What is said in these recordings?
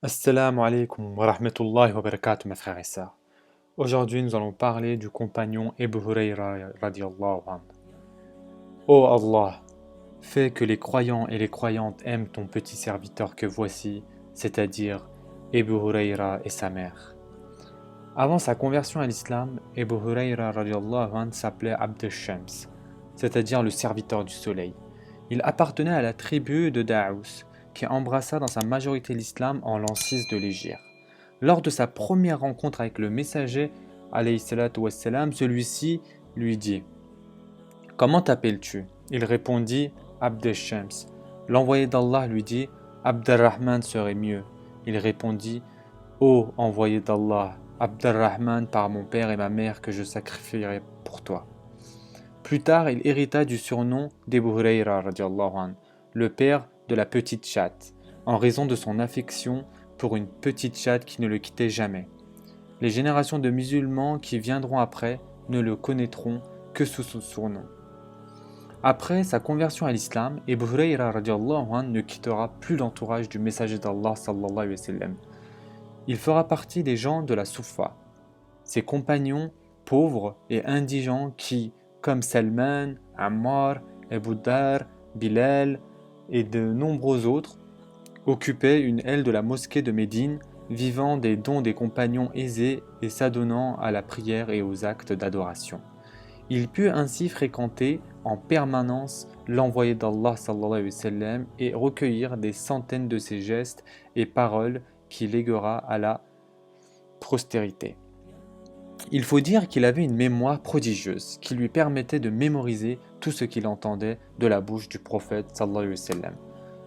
Assalamu alaikum wa rahmatullahi wa barakatuh, mes frères et sœurs. Aujourd'hui, nous allons parler du compagnon Abu Hurayra radiallahu anhu. Ô Allah, fais que les croyants et les croyantes aiment ton petit serviteur que voici, c'est-à-dire Abu Hurayra et sa mère. Avant sa conversion à l'islam, Abu Hurayra radiallahu anhu s'appelait Abd al-Shams, c'est-à-dire le serviteur du soleil. Il appartenait à la tribu de Daous, qui embrassa dans sa majorité l'islam en l'an 6 de l'Hégire. Lors de sa première rencontre avec le messager, alayhi salatu wassalam, celui-ci lui dit « Comment t'appelles-tu » Il répondit « Abd al-Shams ». L'envoyé d'Allah lui dit « Abd al-Rahman serait mieux ». Il répondit « Ô envoyé d'Allah, Abd al-Rahman par mon père et ma mère que je sacrifierai pour toi ». Plus tard, il hérita du surnom d'Abu Hurayra radiallahu anhu, le père de la petite chatte, en raison de son affection pour une petite chatte qui ne le quittait jamais. Les générations de musulmans qui viendront après ne le connaîtront que sous ce surnom. Après sa conversion à l'islam, Abu Hurayra radiallahu anhu ne quittera plus l'entourage du messager d'Allah sallallahu alayhi wa sallam. Il fera partie des gens de la Soufa, ses compagnons pauvres et indigents qui, comme Salman, Ammar, Abu Dar, Bilal et de nombreux autres, occupaient une aile de la mosquée de Médine, vivant des dons des compagnons aisés et s'adonnant à la prière et aux actes d'adoration. Il put ainsi fréquenter en permanence l'envoyé d'Allah sallallahu alayhi wa sallam et recueillir des centaines de ses gestes et paroles qu'il léguera à la postérité. Il faut dire qu'il avait une mémoire prodigieuse qui lui permettait de mémoriser tout ce qu'il entendait de la bouche du prophète sallallahu alayhi wa sallam.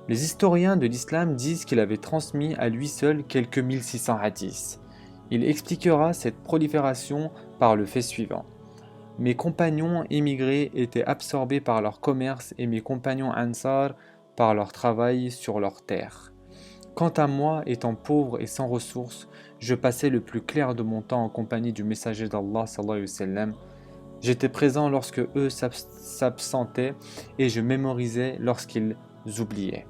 Les historiens de l'islam disent qu'il avait transmis à lui seul quelques 1600 hadiths. Il expliquera cette prolifération par le fait suivant. Mes compagnons émigrés étaient absorbés par leur commerce et mes compagnons ansar par leur travail sur leurs terres. Quant à moi, étant pauvre et sans ressources, je passais le plus clair de mon temps en compagnie du messager d'Allah sallallahu alayhi wa sallam. J'étais présent lorsque eux s'absentaient et je mémorisais lorsqu'ils oubliaient.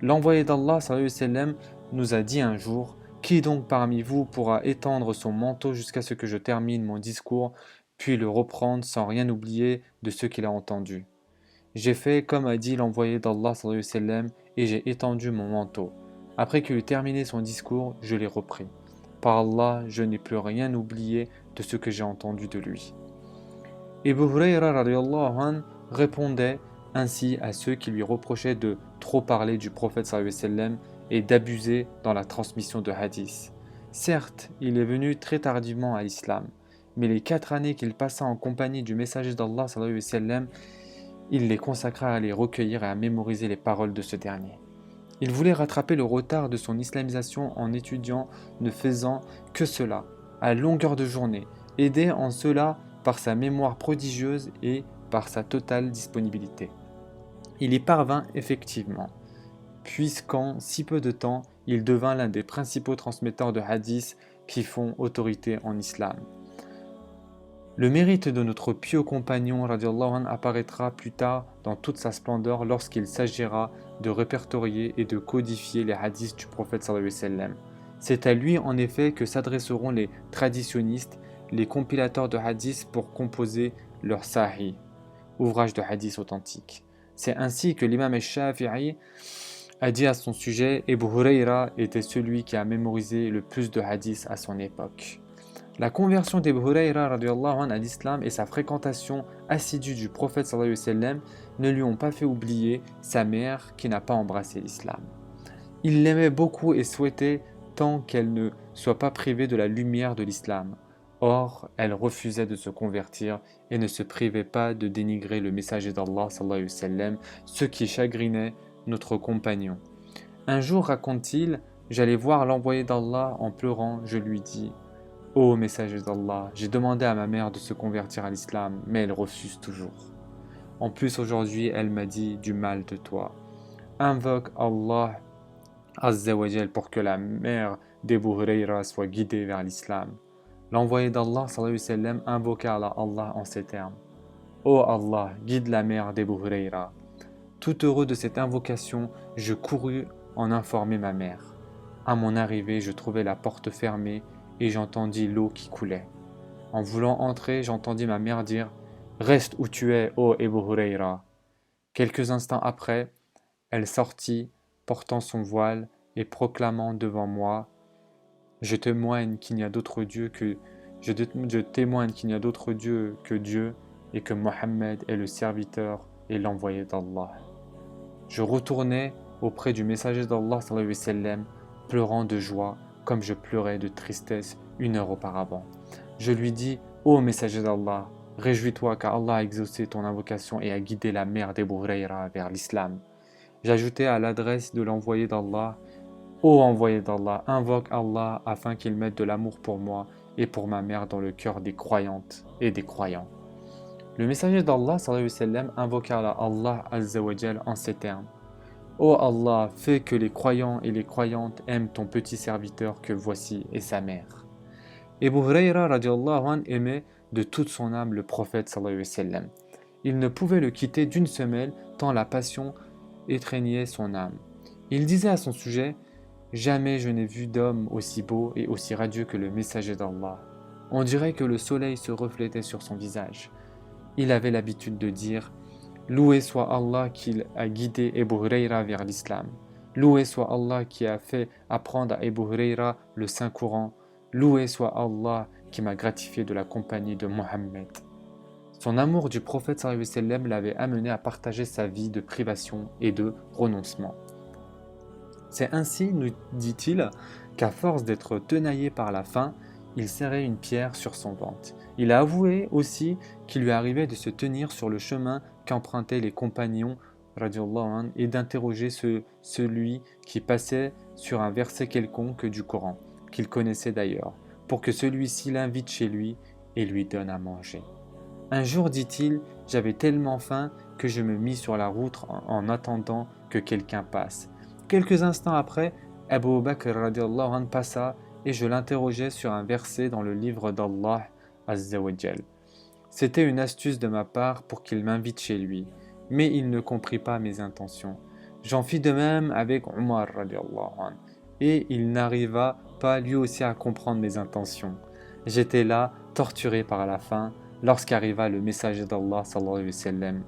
L'envoyé d'Allah sallallahu alayhi wa sallam nous a dit un jour « Qui donc parmi vous pourra étendre son manteau jusqu'à ce que je termine mon discours, puis le reprendre sans rien oublier de ce qu'il a entendu ?» J'ai fait comme a dit l'envoyé d'Allah sallallahu alayhi wa sallam et j'ai étendu mon manteau. Après qu'il eut terminé son discours, je l'ai repris. Par Allah, je n'ai plus rien oublié de ce que j'ai entendu de lui. Abu Hurayra radiallahu anhu répondait ainsi à ceux qui lui reprochaient de trop parler du prophète sallallahu alayhi wa sallam et d'abuser dans la transmission de hadiths. Certes, il est venu très tardivement à l'islam, mais les 4 années qu'il passa en compagnie du messager d'Allah sallallahu alayhi wa sallam, il les consacra à les recueillir et à mémoriser les paroles de ce dernier. Il voulait rattraper le retard de son islamisation en étudiant, ne faisant que cela, à longueur de journée, aidé en cela par sa mémoire prodigieuse et par sa totale disponibilité. Il y parvint effectivement, puisqu'en si peu de temps, il devint l'un des principaux transmetteurs de hadiths qui font autorité en islam. Le mérite de notre pieux compagnon radiallahu anhu apparaîtra plus tard dans toute sa splendeur lorsqu'il s'agira de répertorier et de codifier les hadiths du prophète sallallahu alayhi wa sallam. C'est à lui en effet que s'adresseront les traditionnistes, les compilateurs de hadiths pour composer leur sahih, ouvrage de hadiths authentiques. C'est ainsi que l'imam al-Shafi'i a dit à son sujet « Abu Hurayra était celui qui a mémorisé le plus de hadiths à son époque ». La conversion d'Abu Hurayra radiallahu anhu à l'islam et sa fréquentation assidue du prophète sallallahu alayhi wa sallam ne lui ont pas fait oublier sa mère qui n'a pas embrassé l'islam. Il l'aimait beaucoup et souhaitait tant qu'elle ne soit pas privée de la lumière de l'islam. Or, elle refusait de se convertir et ne se privait pas de dénigrer le messager d'Allah sallallahu alayhi wa sallam, ce qui chagrinait notre compagnon. Un jour, raconte-t-il, j'allais voir l'envoyé d'Allah en pleurant, je lui dis « Ô messager d'Allah, j'ai demandé à ma mère de se convertir à l'islam, mais elle refuse toujours. En plus aujourd'hui, elle m'a dit du mal de toi. Invoque Allah Azza wa Jal pour que la mère d'Abu Hurayra soit guidée vers l'islam. » L'envoyé d'Allah sallallahu alayhi wa sallam invoqua Allah en ces termes. Ô Allah, guide la mère d'Abu Hurayra. Tout heureux de cette invocation, je courus en informer ma mère. À mon arrivée, je trouvai la porte fermée et j'entendis l'eau qui coulait. En voulant entrer, j'entendis ma mère dire « Reste où tu es, ô Ebu Hurayra !» Quelques instants après, elle sortit, portant son voile et proclamant devant moi « Je témoigne qu'il n'y a d'autre Dieu que je témoigne qu'il n'y a d'autre Dieu que Dieu et que Mohammed est le serviteur et l'envoyé d'Allah. » Je retournai auprès du messager d'Allah sallallahu alayhi wa sallam, pleurant de joie comme je pleurais de tristesse 1 heure auparavant. Je lui dis « Ô messager d'Allah, réjouis-toi car Allah a exaucé ton invocation et a guidé la mère d'Ebu Hurayra vers l'islam. » J'ajoutai à l'adresse de l'envoyé d'Allah « Ô envoyé d'Allah, invoque Allah afin qu'il mette de l'amour pour moi et pour ma mère dans le cœur des croyantes et des croyants. » Le messager d'Allah sallallahu alayhi wa sallam invoqua Allah azza wa jal en ces termes. Ô Allah, fais que les croyants et les croyantes aiment ton petit serviteur que voici et sa mère. Ebu Hurayra radiallahu anh aimait de toute son âme le prophète sallallahu alayhi wa sallam. Il ne pouvait le quitter d'une semelle tant la passion étreignait son âme. Il disait à son sujet « Jamais je n'ai vu d'homme aussi beau et aussi radieux que le messager d'Allah. On dirait que le soleil se reflétait sur son visage. » Il avait l'habitude de dire « Loué soit Allah qui a guidé Ebu Hurayra vers l'islam. Loué soit Allah qui a fait apprendre à Ebu Hurayra le Saint-Coran. Loué soit Allah qui m'a gratifié de la compagnie de Mohammed. » Son amour du prophète sallallahu alayhi wa sallam l'avait amené à partager sa vie de privation et de renoncement. C'est ainsi, nous dit-il, qu'à force d'être tenaillé par la faim, il serrait une pierre sur son ventre. Il a avoué aussi qu'il lui arrivait de se tenir sur le chemin qu'empruntaient les compagnons anh, et d'interroger celui qui passait sur un verset quelconque du Coran, qu'il connaissait d'ailleurs, pour que celui-ci l'invite chez lui et lui donne à manger. Un jour, dit-il, j'avais tellement faim que je me mis sur la route en attendant que quelqu'un passe. Quelques instants après, Abu Bakr radiallahu anh passa et je l'interrogeai sur un verset dans le livre d'Allah azza wa jal. C'était une astuce de ma part pour qu'il m'invite chez lui, mais il ne comprit pas mes intentions. J'en fis de même avec Omar radiallahu anh, et il n'arriva pas lui aussi à comprendre mes intentions. J'étais là, torturé par la faim, lorsqu'arriva le messager d'Allah sallallahu alayhi wa sallam.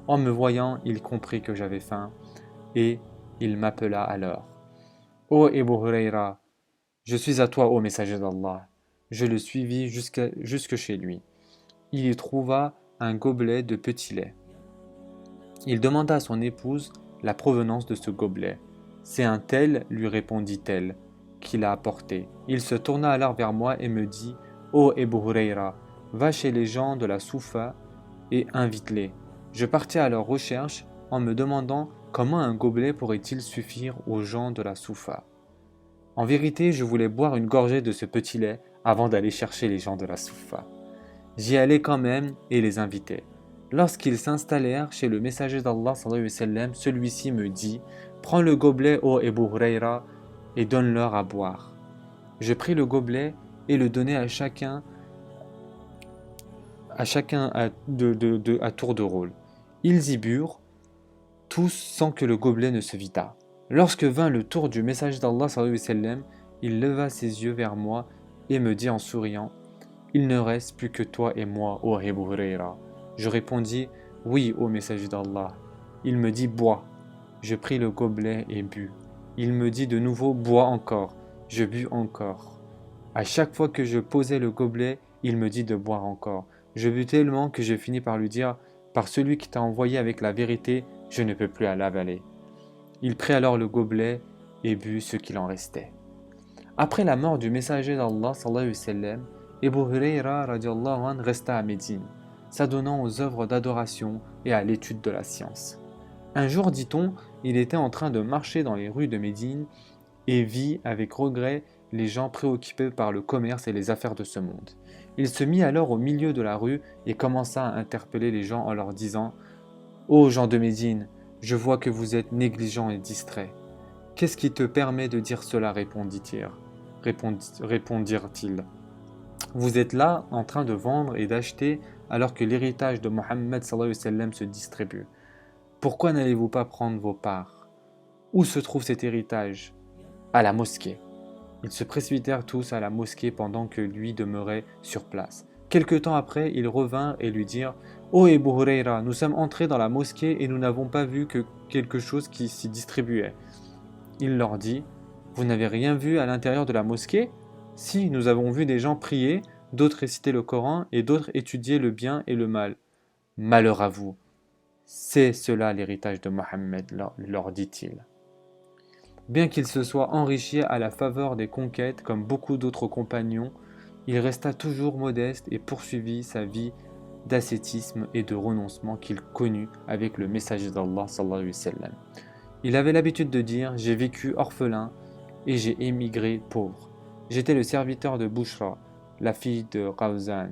En me voyant, il comprit que j'avais faim, et il m'appela alors. « Ô Ebu Hurayra, je suis à toi, ô messager d'Allah. » Je le suivis jusque chez lui. Il y trouva un gobelet de petit lait. Il demanda à son épouse la provenance de ce gobelet. « C'est un tel, lui répondit-elle, qui l'a apporté. » Il se tourna alors vers moi et me dit « Ô Ebu Hurayra, va chez les gens de la Soufa et invite-les. » Je partis à leur recherche en me demandant comment un gobelet pourrait-il suffire aux gens de la Soufa. En vérité, je voulais boire une gorgée de ce petit lait avant d'aller chercher les gens de la Soufa. J'y allai quand même et les invitai. Lorsqu'ils s'installèrent chez le messager d'Allah sallallahu alayhi wa sallam, celui-ci me dit « Prends le gobelet, ô Ebu Hurayra, et donne-leur à boire. » Je pris le gobelet et le donnai à chacun à tour de rôle. Ils y burent, tous sans que le gobelet ne se vidât. Lorsque vint le tour du messager d'Allah sallallahu alayhi wa sallam, il leva ses yeux vers moi et me dit en souriant « Il ne reste plus que toi et moi, ô Ebu Hurayra. » Je répondis « Oui, ô messager d'Allah. » Il me dit « Bois. » Je pris le gobelet et bus. Il me dit de nouveau « Bois encore. » Je bus encore. À chaque fois que je posais le gobelet, il me dit de boire encore. Je bus tellement que je finis par lui dire « Par celui qui t'a envoyé avec la vérité, je ne peux plus l'avaler. » Il prit alors le gobelet et but ce qu'il en restait. Après la mort du messager d'Allah sallallahu alayhi wa sallam, Ebu Hurayra radiallahu anh resta à Médine, s'adonnant aux œuvres d'adoration et à l'étude de la science. Un jour, dit-on, il était en train de marcher dans les rues de Médine et vit avec regret les gens préoccupés par le commerce et les affaires de ce monde. Il se mit alors au milieu de la rue et commença à interpeller les gens en leur disant « Ô gens de Médine, je vois que vous êtes négligents et distraits. Qu'est-ce qui te permet de dire cela ?» répondirent-ils. Vous êtes là en train de vendre et d'acheter alors que l'héritage de Mohammed sallallahu alayhi wa sallam se distribue. Pourquoi n'allez-vous pas prendre vos parts? Où se trouve cet héritage? À la mosquée. Ils se précipitèrent tous à la mosquée pendant que lui demeurait sur place. Quelque temps après, ils revinrent et lui dirent: Ô Ebu Hurayra, nous sommes entrés dans la mosquée et nous n'avons pas vu que quelque chose qui s'y distribuait. Il leur dit: Vous n'avez rien vu à l'intérieur de la mosquée? Si, nous avons vu des gens prier, d'autres réciter le Coran et d'autres étudier le bien et le mal. Malheur à vous! C'est cela l'héritage de Mohammed, leur dit-il. Bien qu'il se soit enrichi à la faveur des conquêtes comme beaucoup d'autres compagnons, il resta toujours modeste et poursuivit sa vie d'ascétisme et de renoncement qu'il connut avec le messager d'Allah sallallahu alayhi wa sallam. Il avait l'habitude de dire: J'ai vécu orphelin et j'ai émigré pauvre. J'étais le serviteur de Bushra, la fille de Rawzan.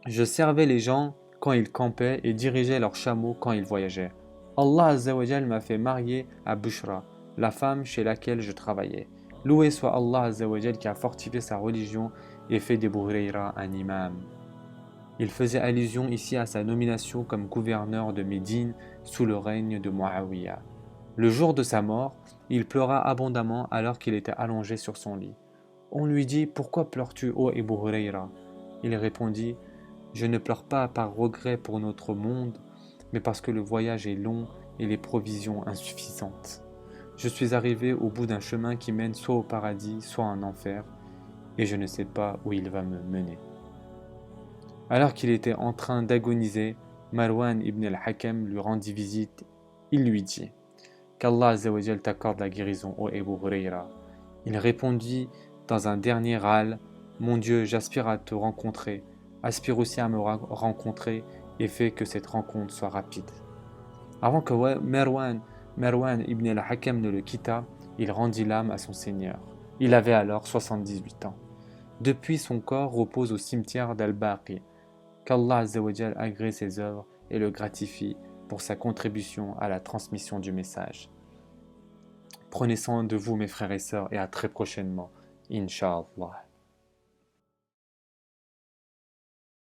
Je servais les gens quand ils campaient et dirigeais leurs chameaux quand ils voyageaient. Allah Azza wa Jal m'a fait marier à Bushra, la femme chez laquelle je travaillais. Loué soit Allah Azza wa Jal qui a fortifié sa religion et fait d'Ebu Hurayra un imam. Il faisait allusion ici à sa nomination comme gouverneur de Médine sous le règne de Muawiyah. Le jour de sa mort, il pleura abondamment alors qu'il était allongé sur son lit. On lui dit: Pourquoi pleures-tu, ô Ebu Hurayra? Il répondit: Je ne pleure pas par regret pour notre monde, mais parce que le voyage est long et les provisions insuffisantes. Je suis arrivé au bout d'un chemin qui mène soit au paradis, soit en enfer, et je ne sais pas où il va me mener. Alors qu'il était en train d'agoniser, Marwan ibn al-Hakam lui rendit visite. Il lui dit: Qu'Allah Azza wa Jal t'accorde la guérison, ô Ebu Hurayra. Il répondit dans un dernier râle: Mon Dieu, j'aspire à te rencontrer, aspire aussi à me rencontrer et fais que cette rencontre soit rapide. Avant que Marwan ibn al-Hakam ne le quittât, il rendit l'âme à son Seigneur. Il avait alors 78 ans. Depuis, son corps repose au cimetière d'Al-Baqi. Qu'Allah Azza wa Jal agrée ses œuvres et le gratifie pour sa contribution à la transmission du message. Prenez soin de vous, mes frères et sœurs, et à très prochainement, Inch'Allah.